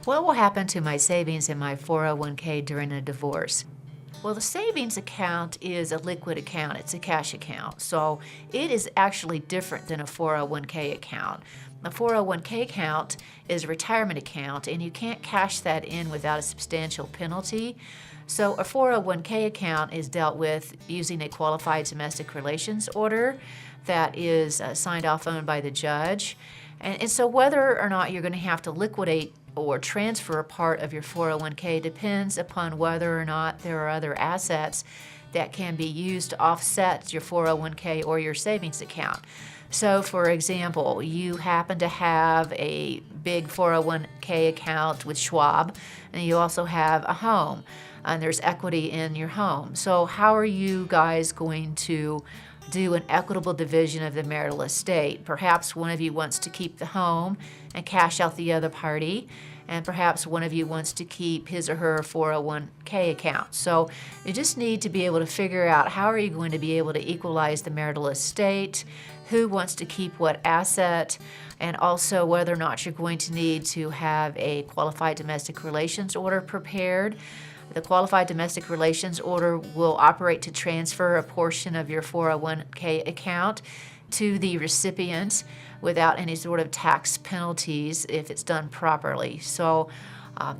What will happen to my savings in my 401k during a divorce? Well, the savings account is a liquid account. It's a cash account. So it is actually different than a 401k account. A 401k account is a retirement account, and you can't cash that in without a substantial penalty. So a 401k account is dealt with using a qualified domestic relations order that is signed off on by the judge. And so whether or not you're going to have to liquidate or transfer a part of your 401k depends upon whether or not there are other assets that can be used to offset your 401k or your savings account. So for example, you happen to have a big 401k account with Schwab, and you also have a home, and there's equity in your home. So how are you guys going to do an equitable division of the marital estate? Perhaps one of you wants to keep the home and cash out the other party, and perhaps one of you wants to keep his or her 401k account. So you just need to be able to figure out how are you going to be able to equalize the marital estate, who wants to keep what asset, and also whether or not you're going to need to have a qualified domestic relations order prepared. The qualified domestic relations order will operate to transfer a portion of your 401k account to the recipient without any sort of tax penalties if it's done properly. So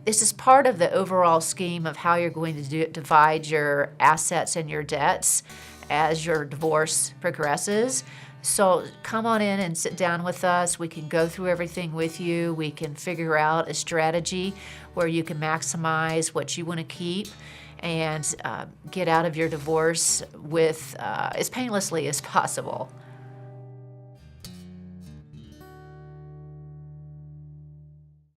this is part of the overall scheme of how you're going to divide your assets and your debts as your divorce progresses. So come on in and sit down with us. We can go through everything with you. We can figure out a strategy where you can maximize what you want to keep and get out of your divorce with as painlessly as possible.